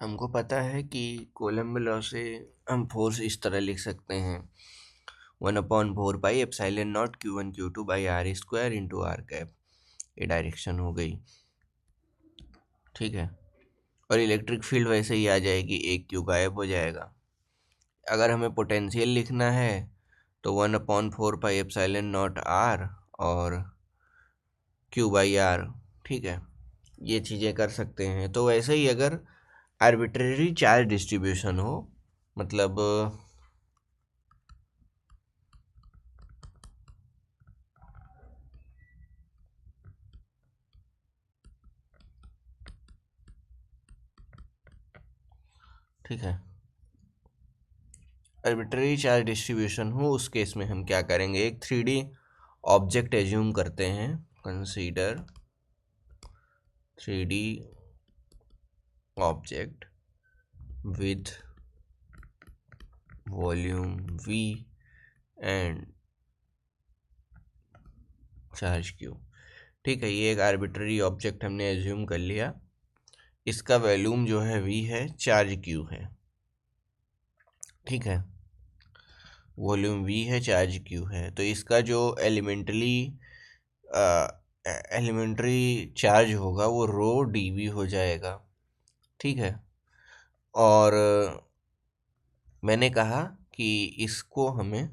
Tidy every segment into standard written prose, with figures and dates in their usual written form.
हमको पता है कि कोलम्ब लॉ से हम फोर्स इस तरह लिख सकते हैं 1/4 pi epsilon naught Q1 Q2/r² into R cap. ये डायरेक्शन हो गई, ठीक है। और इलेक्ट्रिक फील्ड वैसे ही आ जाएगी, एक क्यू गायब हो जाएगा। अगर हमें पोटेंशियल लिखना है तो 1/4 पाई एप्सिलॉन नॉट r और Q/r, ठीक है। ये चीज़ें कर सकते हैं। तो वैसे ही अगर आर्बिट्रेरी चार्ज डिस्ट्रीब्यूशन हो, मतलब ठीक है, आर्बिट्रेरी चार्ज डिस्ट्रीब्यूशन हो, उस केस में हम क्या करेंगे, एक 3D ऑब्जेक्ट एज्यूम करते हैं। Consider 3D object with volume V and charge Q, ठीक है। ये एक आर्बिट्रेरी ऑब्जेक्ट हमने एज्यूम कर लिया। इसका वॉल्यूम जो है V है, चार्ज Q है, ठीक है। वॉल्यूम V है, चार्ज Q है। तो इसका जो एलिमेंट्री चार्ज होगा वो ρdV हो जाएगा, ठीक है। और मैंने कहा कि इसको हमें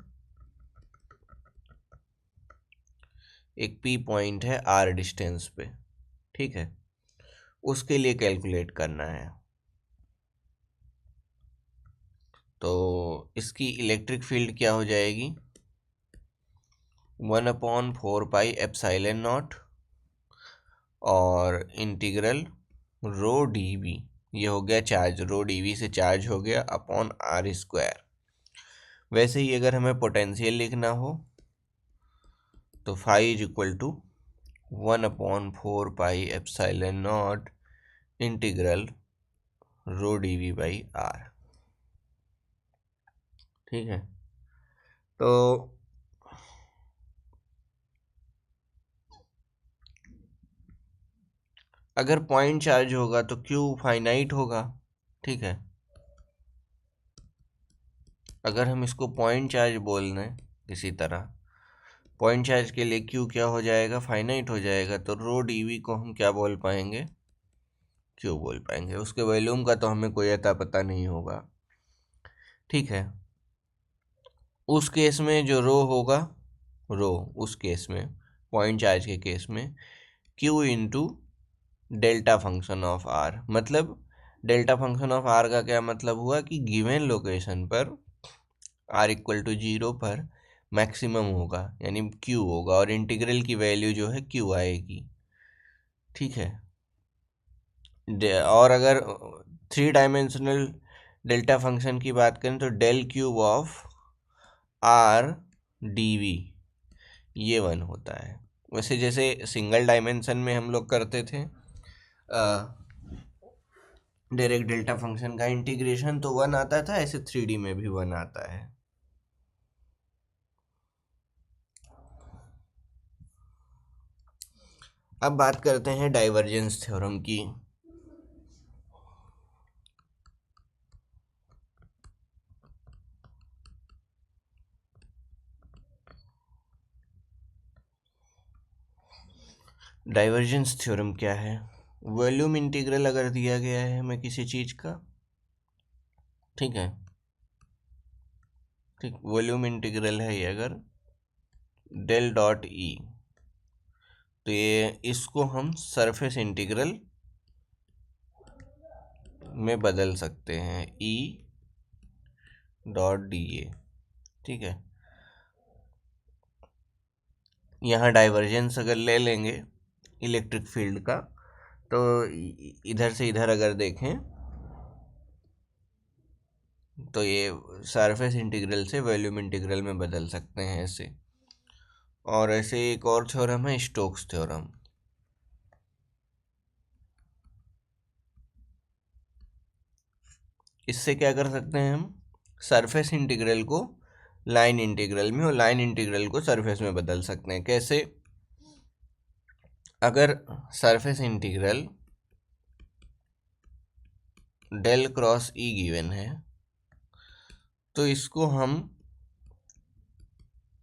एक P पॉइंट है R डिस्टेंस पे, ठीक है, उसके लिए कैलकुलेट करना है। तो इसकी इलेक्ट्रिक फील्ड क्या हो जाएगी, 1/4 पाई एप्सिलॉन नॉट और इंटीग्रल ρdV, ये हो गया चार्ज, ρdV से चार्ज हो गया अपॉन r²। वैसे ही अगर हमें पोटेंशियल लिखना हो तो phi is equal to 1/4 pi epsilon naught integral ρdV/r, ठीक है। तो अगर पॉइंट चार्ज होगा तो Q फाइनाइट होगा, ठीक है। अगर हम इसको पॉइंट चार्ज बोल दें किसी तरह, पॉइंट चार्ज के लिए Q क्या हो जाएगा, फाइनाइट हो जाएगा। तो ρdV को हम क्या बोल पाएंगे, Q बोल पाएंगे। उसके वॉल्यूम का तो हमें कोई अता पता नहीं होगा, ठीक है। उस केस में जो रो होगा, रो उस केस में, पॉइंट चार्ज के केस में, Q into delta function of R। मतलब डेल्टा फंक्शन ऑफ R का क्या मतलब हुआ कि गिवन लोकेशन पर r=0 पर मैक्सिमम होगा, यानी Q होगा, और इंटीग्रल की वैल्यू जो है Q आएगी, ठीक है। और अगर 3 डायमेंशनल डेल्टा फंक्शन की बात करें तो डेल क्यूब ऑफ r/dV ये 1 होता है। वैसे जैसे सिंगल डायमेंशन में हम लोग करते थे डायरेक्ट डेल्टा फंक्शन का इंटीग्रेशन, तो 1 आता था, ऐसे 3D में भी 1 आता है। अब बात करते हैं डाइवर्जेंस थ्योरम की। डाइवर्जेंस थ्योरम क्या है, वॉल्यूम इंटीग्रल अगर दिया गया है हमें किसी चीज़ का, ठीक है, ठीक, वॉल्यूम इंटीग्रल है ये अगर डेल डॉट ई, तो ये इसको हम सरफेस इंटीग्रल में बदल सकते हैं, ई डॉट डी ए, ठीक है। यहाँ डाइवर्जेंस अगर ले लेंगे इलेक्ट्रिक फील्ड का, तो इधर से इधर अगर देखें तो ये सरफेस इंटीग्रल से वॉल्यूम इंटीग्रल में बदल सकते हैं ऐसे। और ऐसे एक और थ्योरम है स्टोक्स थ्योरम। इससे क्या कर सकते हैं हम, सरफेस इंटीग्रल को लाइन इंटीग्रल में और लाइन इंटीग्रल को सरफेस में बदल सकते हैं। कैसे, अगर surface integral del cross E given है, तो इसको हम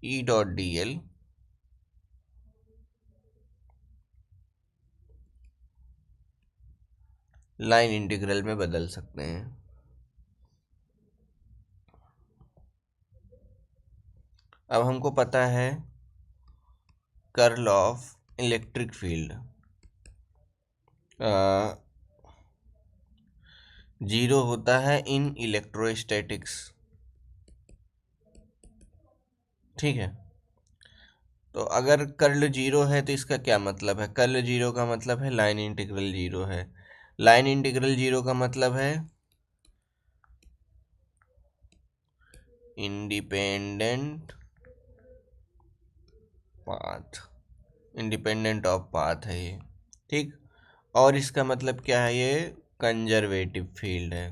E dot D L line integral में बदल सकते हैं। अब हमको पता है curl of electric field zero होता है इन इलेक्ट्रोस्टैटिक्स। ठीक है, तो अगर कर्ल जीरो है तो इसका क्या मतलब है? कर्ल जीरो का मतलब है लाइन इंटीग्रल जीरो है। लाइन इंटीग्रल जीरो का मतलब है independent path, independent of path है ये। ठीक, और इसका मतलब क्या है? ये कंजर्वेटिव फील्ड है।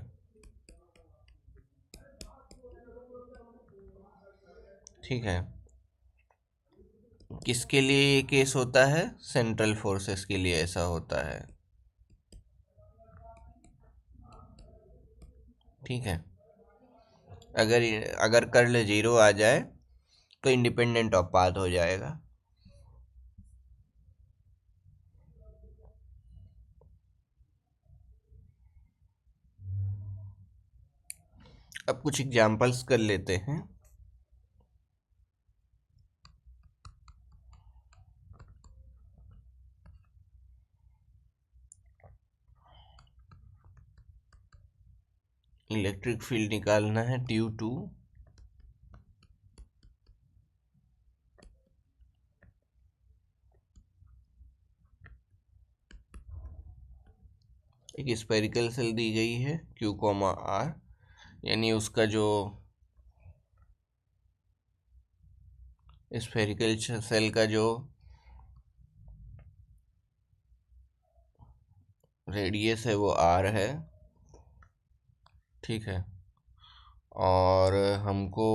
ठीक है, किसके लिए ये केस होता है? सेंट्रल फोर्सेस के लिए ऐसा होता है। ठीक है, अगर अगर कर्ल जीरो आ जाए तो इंडिपेंडेंट ऑफ पाथ हो जाएगा। अब कुछ एग्जांपल्स कर लेते हैं। इलेक्ट्रिक फील्ड निकालना है ड्यू टू एक स्फेरिकल सेल दी गई है Q, R, यानी उसका जो स्फेरिकल सेल का जो रेडियस है वो R है। ठीक है, और हमको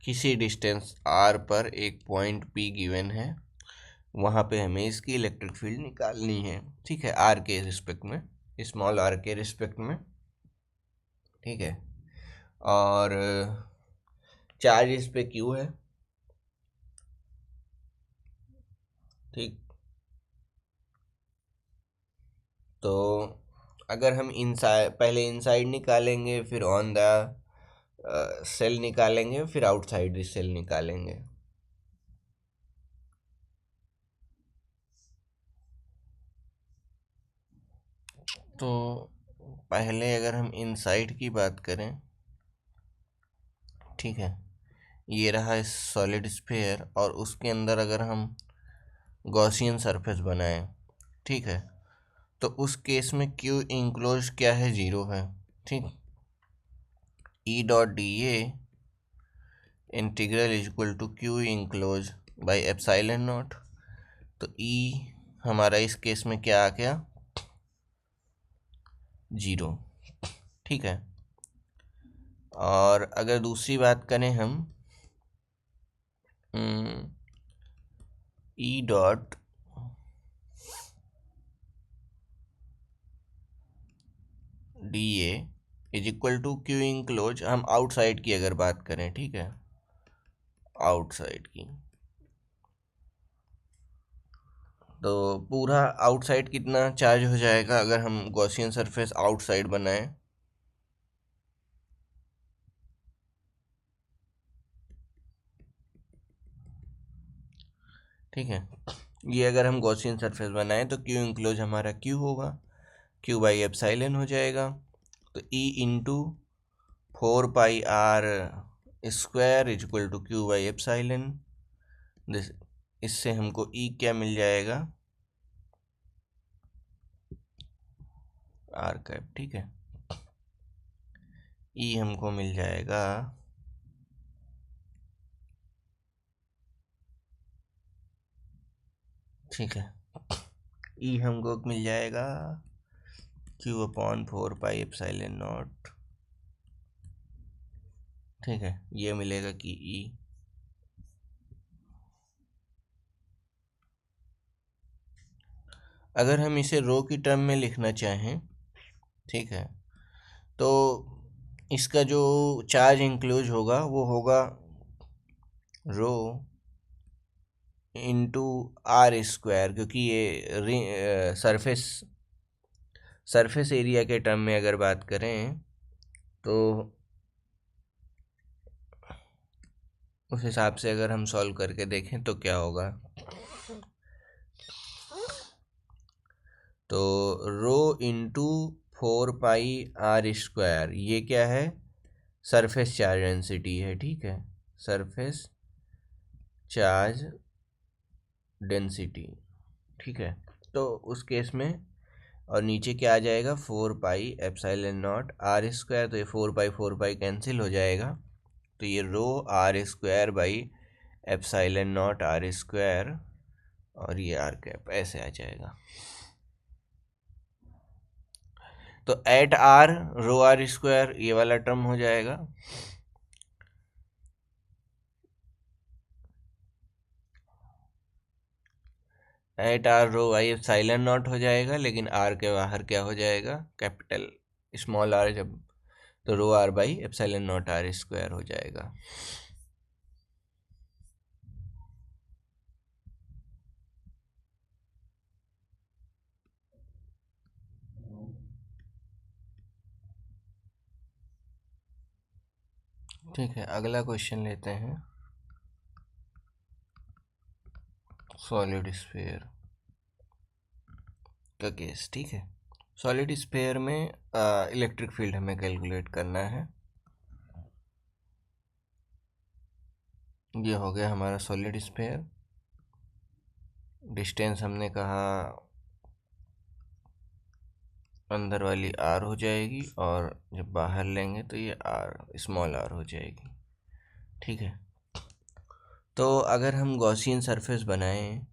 किसी डिस्टेंस R पर एक पॉइंट P गिवन है, वहाँ पे हमें इसकी इलेक्ट्रिक फील्ड निकालनी है। ठीक है, R के रिस्पेक्ट में, स्मॉल r के रिस्पेक्ट में। ठीक है, और चार्ज इस पे Q है। ठीक, तो अगर हम इनसाइड, पहले इनसाइड निकालेंगे, फिर ऑन द सेल निकालेंगे, फिर आउटसाइड द सेल निकालेंगे। तो पहले अगर हम इनसाइड की बात करें, ठीक है, ये रहा सॉलिड स्फीयर, और उसके अंदर अगर हम गॉसियन सरफेस बनाएं, ठीक है, तो उस केस में क्यू इंक्लोज क्या है? जीरो है। ठीक, E dot D A integral is equal to Q enclose by epsilon naught. तो ई हमारा इस केस में क्या आ गया? जीरो। ठीक है, और अगर दूसरी बात करें हम E dot D A is equal to Q enclose, हम आउटसाइड की अगर बात करें, ठीक है, आउटसाइड की, तो पूरा आउटसाइड कितना चार्ज हो जाएगा अगर हम गॉसियन सरफेस आउटसाइड बनाएं? ठीक है, ये अगर हम गॉसियन सरफेस बनाएं तो क्यू इंक्लोज हमारा क्यू होगा, क्यू बाई एप्साइलन हो जाएगा। तो E into 4πr square is equal to Q by epsilon. इससे हमको ई क्या मिल जाएगा? R cap. ठीक है, ई हमको मिल जाएगा ठीक है, ई हमको मिल जाएगा क्यू अपॉन 4πε0। ठीक है, ये मिलेगा कि ई अगर हम इसे रो की टर्म में लिखना चाहें, ठीक है, तो इसका जो चार्ज इंक्लूज होगा वो होगा रो इंटू आर स्क्वायर, क्योंकि ये सरफेस एरिया के टर्म में अगर बात करें तो उस हिसाब से अगर हम सॉल्व करके देखें तो क्या होगा, तो rho into 4 pi are square, ये क्या है, सरफेस चार्ज डेंसिटी है, ठीक है, सरफेस चार्ज डेंसिटी, ठीक है। तो उस केस में और नीचे क्या आ जाएगा, 4 pi epsilon naught R square, तो ये 4 पाई कैंसिल हो जाएगा, तो ये rho R square by epsilon naught R square और ये आर कैप ऐसे आ जाएगा। तो at R rho R square ये वाला टर्म हो जाएगा, at R rho I epsilon naught हो जाएगा, लेकिन आर के बाहर क्या हो जाएगा, कैपिटल स्मॉल आर जब, तो rho R by epsilon naught R square हो जाएगा। ठीक है, अगला क्वेश्चन लेते हैं, सॉलिड स्फीयर का केस, ठीक है। सॉलिड स्फीयर में इलेक्ट्रिक फील्ड हमें कैलकुलेट करना है। ये हो गया हमारा सॉलिड स्फीयर, डिस्टेंस हमने कहा अंदर वाली आर हो जाएगी और जब बाहर लेंगे तो ये आर स्मॉल आर हो जाएगी, ठीक है। तो अगर हम गॉसियन सरफेस बनाएं,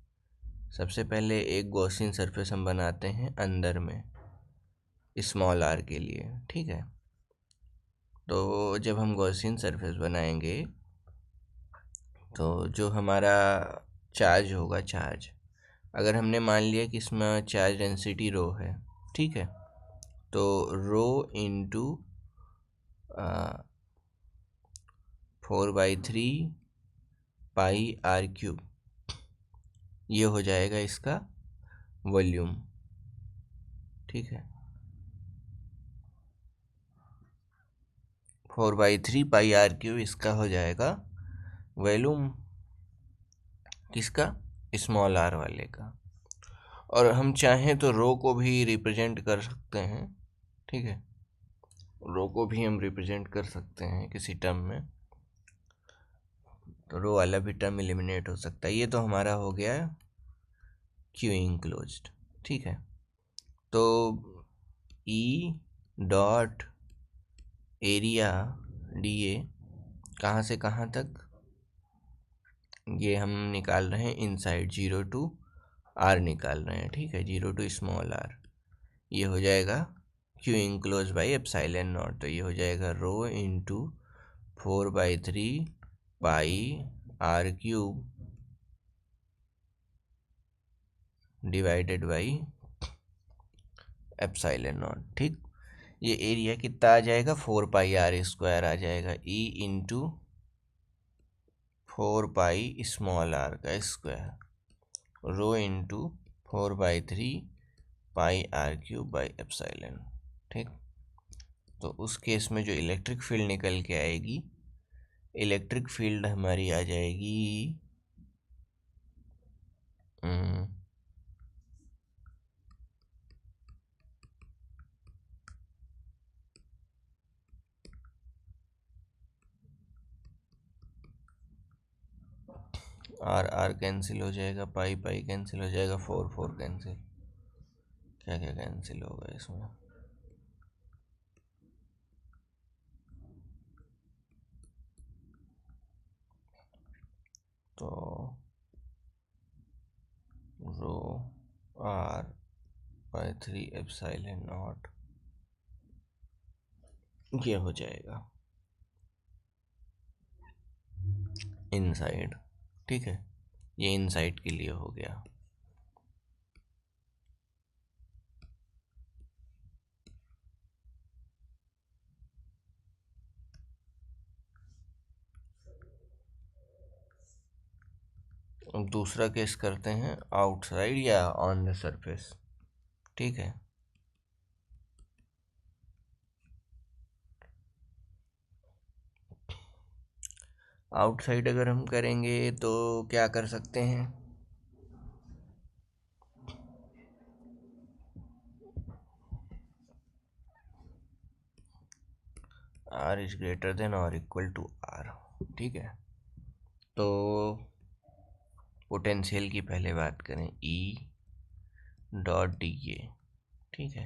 सबसे पहले एक गॉसियन सरफेस हम बनाते हैं अंदर में स्मॉल आर के लिए, ठीक है। तो जब हम गॉसियन सरफेस बनाएंगे तो जो हमारा चार्ज होगा, चार्ज अगर हमने मान लिया कि इसमें चार्ज डेंसिटी रो है, ठीक है, तो रो इंटू 4/3 पाई r³ ये हो जाएगा इसका वॉल्यूम, ठीक है। 4/3 पाई r³ इसका हो जाएगा वॉल्यूम, किसका, स्मॉल आर वाले का। और हम चाहें तो रो को भी रिप्रेजेंट कर सकते हैं, ठीक है, रो को भी हम रिप्रेजेंट कर सकते हैं किसी टर्म में, तो रो वाला भी टर्म एलिमिनेट हो सकता है। ये तो हमारा हो गया क्यू इंक्लोज्ड, ठीक है। तो E dot area D A कहाँ से कहाँ तक, ये हम निकाल रहे हैं इनसाइड 0 टू आर निकाल रहे हैं, ठीक है, 0 टू स्मॉल आर, ये हो जाएगा Q enclose by epsilon naught, तो ये हो जाएगा rho into 4/3 pi r³ divided by epsilon naught, ठीक। ये एरिया कितना आ जाएगा, 4 पाई r² आ जाएगा, E into 4 pi small R का square, rho into 4/3 pi r³ by epsilon, ठीक। तो उस केस में जो इलेक्ट्रिक फील्ड निकल के आएगी, इलेक्ट्रिक फील्ड हमारी आ जाएगी आर आर कैंसिल हो जाएगा, पाई पाई कैंसिल हो जाएगा, 4 4 कैंसिल, क्या क्या कैंसिल होगा इसमें, तो रो r/3 एप्सिलॉन नॉट ये हो जाएगा इनसाइड, ठीक है, ये इनसाइड के लिए हो गया। अब दूसरा केस करते हैं आउटसाइड या ऑन द सरफेस। ठीक है, आउटसाइड अगर हम करेंगे तो क्या कर सकते हैं, r इज ग्रेटर देन और इक्वल टू r। ठीक है, तो पोटेंशियल की पहले बात करें, E डॉट डी ए, ठीक है,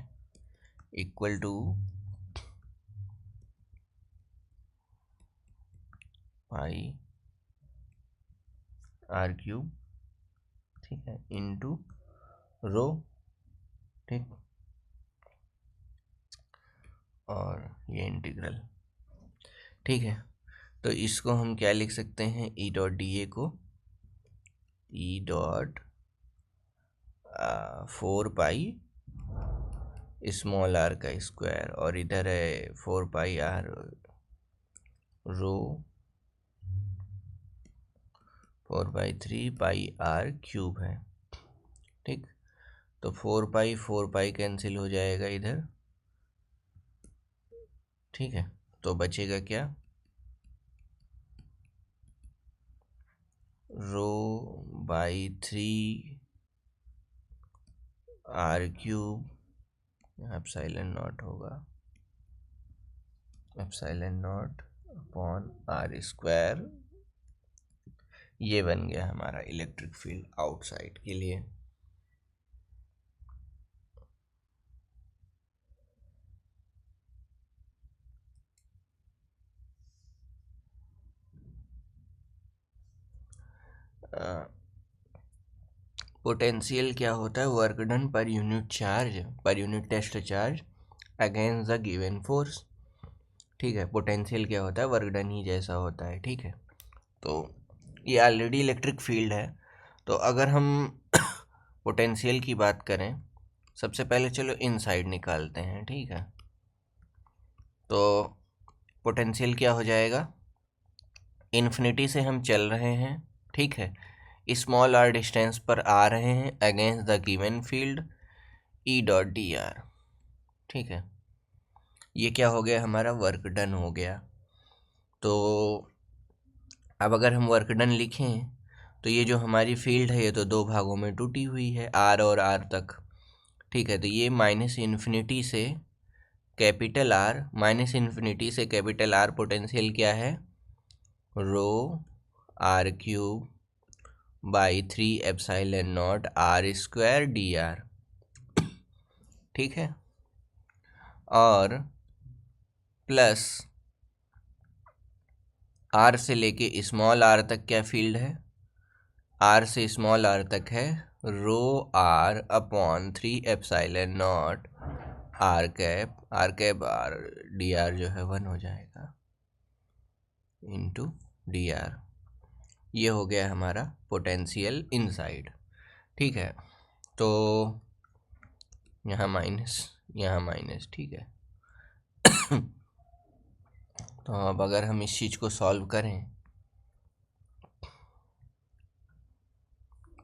equal to pi R cube, ठीक है, इंटू रो, ठीक, और ये इंटीग्रल। ठीक है, तो इसको हम क्या लिख सकते हैं, ई डॉट डी ए को E dot 4 pi small R का स्क्वायर, और इधर है 4 pi R rho 4/3 pi R cube है। ठीक, तो 4 पाई कैंसिल हो जाएगा इधर। ठीक है, तो बचेगा क्या, रो बाई 3 r³ एप्सिलॉन नॉट होगा, एप्सिलॉन नॉट अपॉन r²। ये बन गया हमारा इलेक्ट्रिक फील्ड आउटसाइड के लिए। पोटेंशियल क्या होता है, work done per unit charge, per unit test charge against the given force. ठीक है, पोटेंशियल क्या होता है, वर्क डन ही जैसा होता है। ठीक है, तो ये ऑलरेडी इलेक्ट्रिक फील्ड है। तो अगर हम पोटेंशियल की बात करें, सबसे पहले चलो इनसाइड निकालते हैं। ठीक है, तो पोटेंशियल क्या हो जाएगा, इन्फिनिटी से हम चल रहे हैं, ठीक है, स्मॉल आर डिस्टेंस पर आ रहे हैं against the given field E dot D R. ठीक है, ये क्या हो गया, हमारा वर्क डन हो गया। तो अब अगर हम वर्क डन लिखें तो ये जो हमारी फील्ड है ये तो दो भागों में टूटी हुई है, आर और आर तक। ठीक है, तो ये माइनस इन्फिनिटी से कैपिटल आर, माइनस इन्फिनिटी से कैपिटल आर पोटेंशियल क्या है, रो r³ बाई 3 ε0 r² dr। ठीक है, और प्लस आर से लेके स्मॉल आर तक क्या फील्ड है, आर से स्मॉल आर तक है रो r अपॉन 3 ε0 r dr जो है 1 हो जाएगा इंटू dr। ये हो गया हमारा पोटेंशियल इनसाइड। ठीक है, तो यहाँ माइनस, यहाँ माइनस। ठीक है, तो अब अगर हम इस चीज़ को सॉल्व करें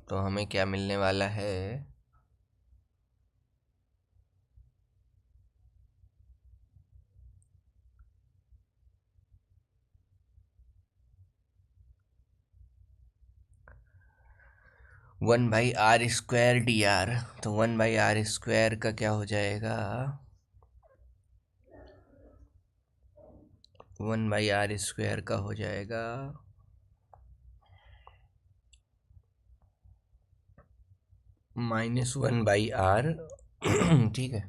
तो हमें क्या मिलने वाला है, वन बाई r² dr। तो 1/r² का क्या हो जाएगा, 1/r² का हो जाएगा -1/r। ठीक है,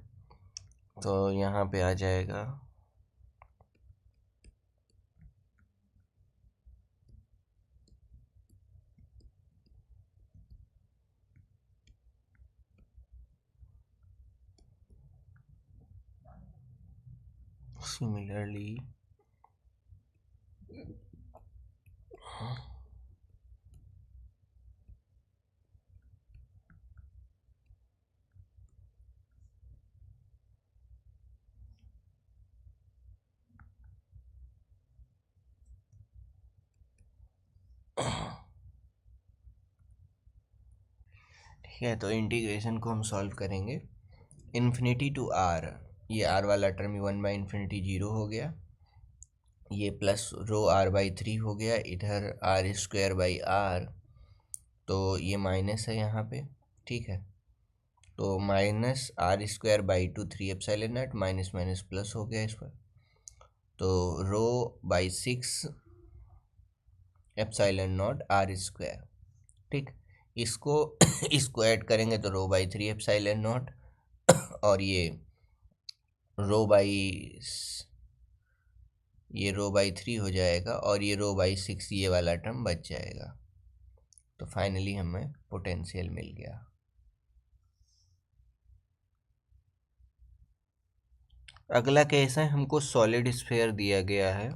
तो यहाँ पे आ जाएगा सिमिलरली है। तो इंटीग्रेशन को हम सॉल्व करेंगे इन्फिनिटी टू आर, ये आर वाला टर्म 1/∞ 0 हो गया, ये प्लस रो r/3 हो गया, इधर r²/r, तो ये माइनस है यहाँ पे, ठीक है। तो -r²/2 3ε0, माइनस माइनस प्लस हो गया इस पर, तो रो/6 ε0 r², ठीक। इसको इसको ऐड करेंगे तो रो/3 ε0, और ये रो/3 हो जाएगा, और ये रो/6 ये वाला टर्म बच जाएगा। तो फाइनली हमें पोटेंशियल मिल गया। अगला केस है, हमको सॉलिड स्फीयर दिया गया है,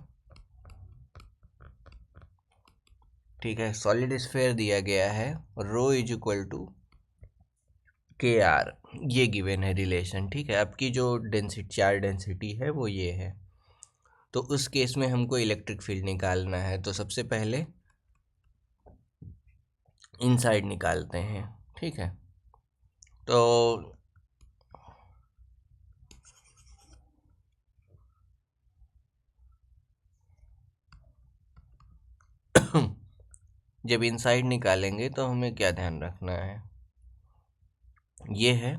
ठीक है। सॉलिड स्फीयर दिया गया है, रो इज इक्वल टू के आर, ये गिवन है रिलेशन, ठीक है। आपकी जो डेंसिटी, चार्ज डेंसिटी है वो ये है। तो उस केस में हमको इलेक्ट्रिक फील्ड निकालना है, तो सबसे पहले इनसाइड निकालते हैं, ठीक है। तो जब इनसाइड निकालेंगे तो हमें क्या ध्यान रखना है, ये है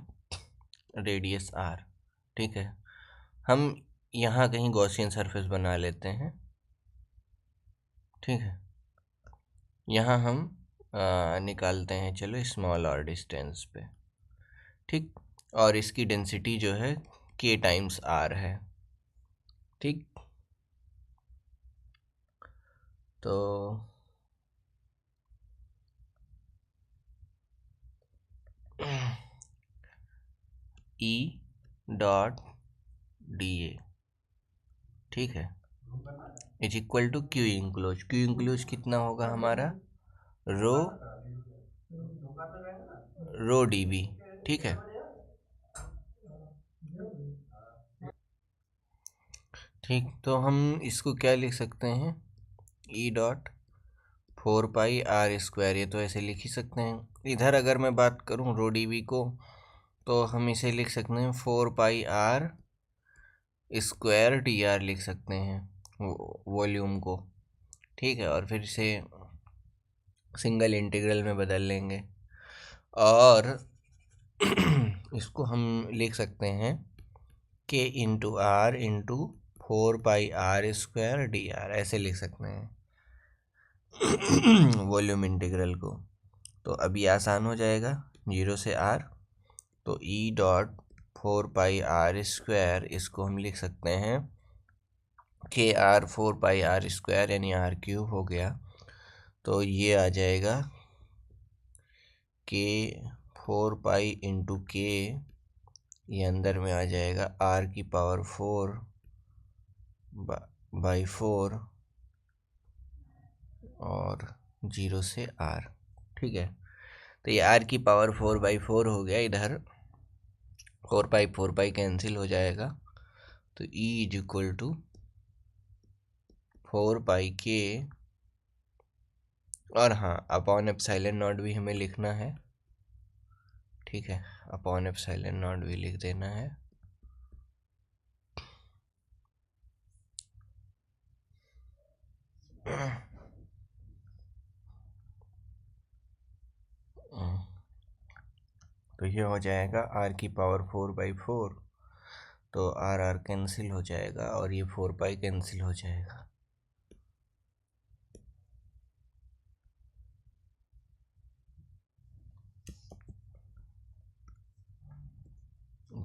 रेडियस r, ठीक है। हम यहाँ कहीं गॉसियन सरफेस बना लेते हैं, ठीक है। यहाँ हम निकालते हैं, चलो स्मॉल r डिस्टेंस पे, ठीक। और इसकी डेंसिटी जो है k टाइम्स r है, ठीक। तो E डॉट dA, ठीक है, is equal to Q enclose. Q enclose कितना होगा हमारा, रो dB, ठीक है। ठीक, तो हम इसको क्या लिख सकते हैं, E डॉट 4πr², ये तो ऐसे लिख ही सकते हैं। इधर अगर मैं बात करूं रो dB को, तो हम इसे लिख सकते हैं 4πr² लिख सकते हैं वॉल्यूम को, ठीक है। और फिर इसे सिंगल इंटीग्रल में बदल लेंगे, और इसको हम लिख सकते हैं k into are into 4πr²dr, ऐसे लिख सकते हैं वॉल्यूम इंटीग्रल को। तो अभी आसान हो जाएगा, 0 से r, तो E डॉट 4πr², इसको हम लिख सकते हैं KR 4πr² यानी r³ हो गया। तो ये आ जाएगा K 4π इंटू K, ये अंदर में आ जाएगा r⁴/4 और 0 से r, ठीक है। तो ये r⁴/4 हो गया, इधर 4π कैंसिल हो जाएगा, तो E is equal to 4πk, और हाँ अपॉन ε0 भी हमें लिखना है, ठीक है। अपॉन ε0 भी लिख देना है। तो ये हो जाएगा r⁴/4, तो r कैंसिल हो जाएगा, और ये 4π कैंसिल हो जाएगा।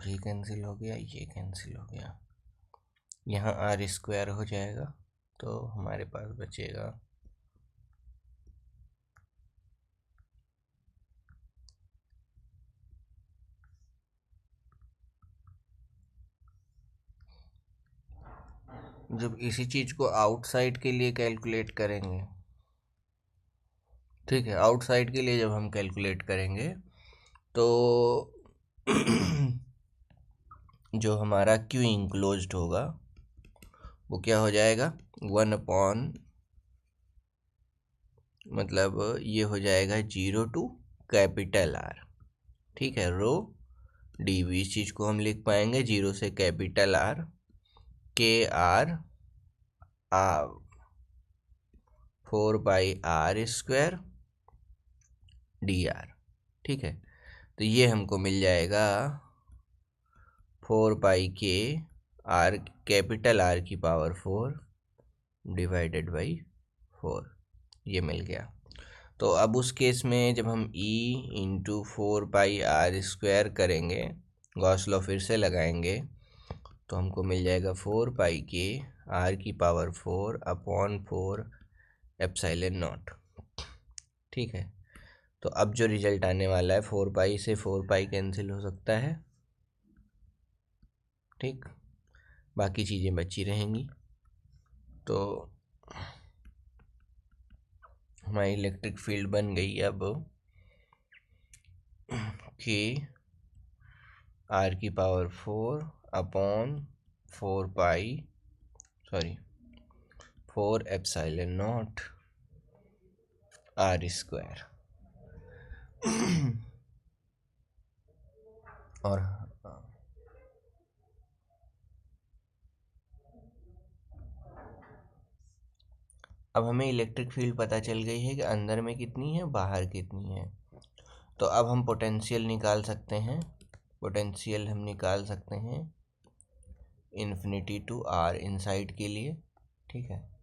ये कैंसिल हो गया, ये कैंसिल हो गया, यहाँ r² हो जाएगा, तो हमारे पास बचेगा जब इसी चीज़ को आउटसाइड के लिए कैलकुलेट करेंगे, ठीक है, आउटसाइड के लिए जब हम कैलकुलेट करेंगे तो जो हमारा क्यू इंक्लोज्ड होगा वो क्या हो जाएगा, 1/, मतलब ये हो जाएगा 0 to R, ठीक है, रो डी वी। इस चीज़ को हम लिख पाएंगे 0 से कैपिटल आर के R 4 pi r² D R. ठीक है, तो ये हमको मिल जाएगा 4 पाई कैपिटल आर की पावर 4 डिवाइडेड बाई 4, ये मिल गया। तो अब उस केस में जब हम e इंटू 4 पाई r² करेंगे, गॉस लॉ फिर से लगाएंगे, तो हमको मिल जाएगा 4 पाई के r की पावर 4 अपॉन 4 एप्सिलॉन नॉट। ठीक है, तो अब जो रिजल्ट आने वाला है 4 पाई से 4 पाई कैंसिल हो सकता है। ठीक, बाकी चीज़ें बची रहेंगी। तो हमारी इलेक्ट्रिक फील्ड बन गई अब के r की power 4 upon 4 epsilon not r²। और अब हमें इलेक्ट्रिक फील्ड पता चल गई है कि अंदर में कितनी है, बाहर कितनी है। तो अब हम पोटेंशियल निकाल सकते हैं। पोटेंशियल हम निकाल सकते हैं इन्फिनिटी टू r इनसाइड के लिए। ठीक है,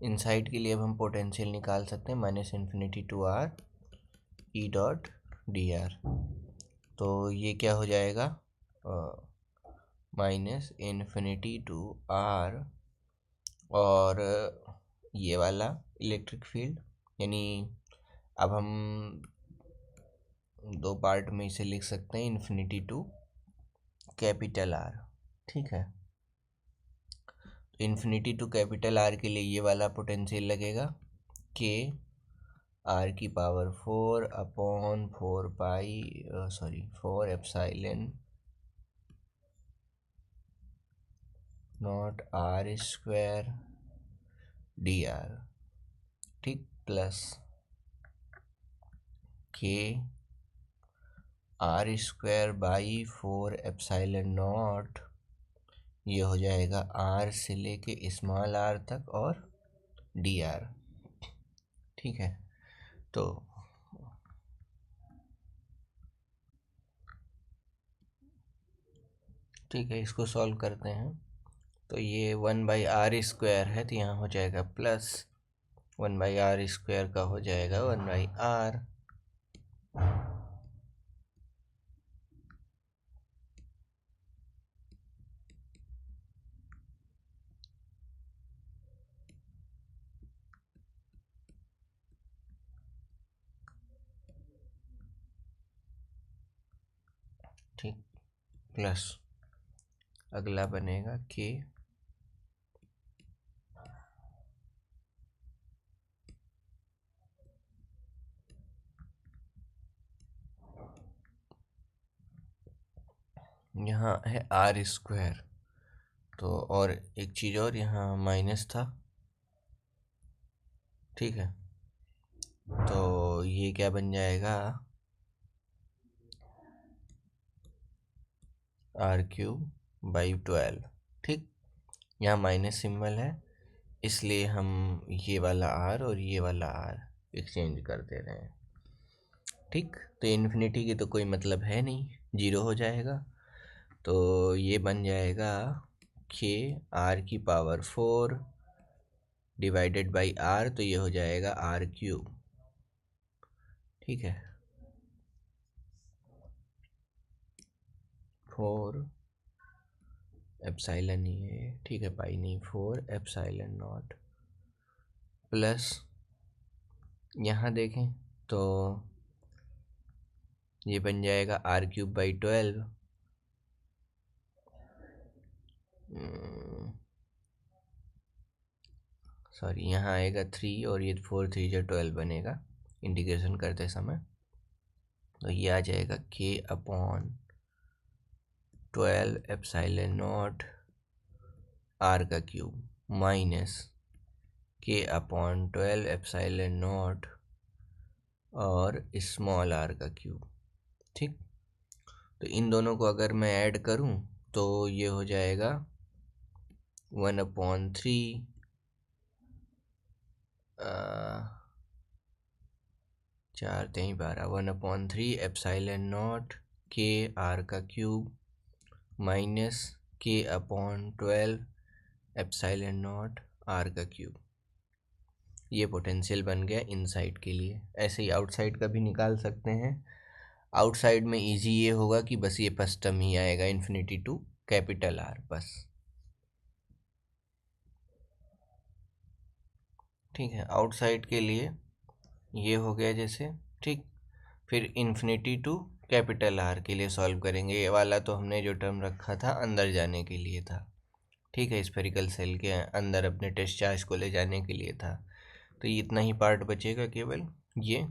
इनसाइड के लिए अब हम पोटेंशियल निकाल सकते हैं -इन्फिनिटी to r E dot D R. तो ये क्या हो जाएगा, -इन्फिनिटी टू r और ये वाला इलेक्ट्रिक फील्ड, यानी अब हम दो पार्ट में इसे लिख सकते हैं, इन्फिनिटी टू कैपिटल R। ठीक है, तो इन्फिनिटी टू कैपिटल R के लिए ये वाला पोटेंशियल लगेगा के r की power 4 upon 4 epsilon not r² D R. ठीक, प्लस के r² बाई 4 एप्सिलॉन नॉट, ये हो जाएगा r से लेके स्मॉल r तक और डी आर। ठीक है, तो ठीक है, इसको सॉल्व करते हैं। तो ये 1/r² है, तो यहाँ हो जाएगा प्लस 1/r² का हो जाएगा 1/r। ठीक, प्लस अगला बनेगा के यहाँ है r²। तो और एक चीज़ और, यहाँ माइनस था। ठीक है, तो ये क्या बन जाएगा, r³/12। ठीक, यहाँ माइनस सिंबल है, इसलिए हम ये वाला r और ये वाला r एक्सचेंज कर दे रहे हैं। ठीक, तो इन्फिनिटी की तो कोई मतलब है नहीं, 0 हो जाएगा। तो ये बन जाएगा के r की पावर 4 डिवाइडेड बाई r, तो ये हो जाएगा r³। ठीक है, 4 एप्सिलॉन ही है, ठीक है, पाई नहीं, 4 एप्सिलॉन नॉट प्लस, यहाँ देखें तो ये बन जाएगा r³/12। सॉरी, यहाँ आएगा 3 और ये 4 3 जो 12 बनेगा इंटीग्रेशन करते समय। तो ये आ जाएगा k upon 12 epsilon naught R का cube minus K upon 12 epsilon naught और स्मॉल आर का क्यूब। ठीक, तो इन दोनों को अगर मैं ऐड करूं तो ये हो जाएगा 1/3 4 3 12 1/3 एप्सिलॉन नॉट के आर का cube minus K upon 12 epsilon naught R का क्यूब। ये पोटेंशियल बन गया इनसाइड के लिए। ऐसे ही आउटसाइड का भी निकाल सकते हैं। आउटसाइड में इजी ये होगा कि बस ये फर्स्ट टर्म ही आएगा इन्फिनिटी टू कैपिटल आर बस। ठीक है, आउटसाइड के लिए ये हो गया जैसे। ठीक, फिर इन्फिनिटी टू कैपिटल आर के लिए सॉल्व करेंगे। ये वाला तो हमने जो टर्म रखा था अंदर जाने के लिए था। ठीक है, स्फेरिकल सेल के अंदर अपने टेस्ट चार्ज को ले जाने के लिए था। तो ये इतना ही पार्ट बचेगा केवल ये।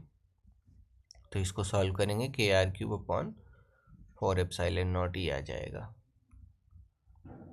तो इसको सॉल्व करेंगे KR³ अपॉन 4 एप्सिलॉन नॉट ही आ जाएगा।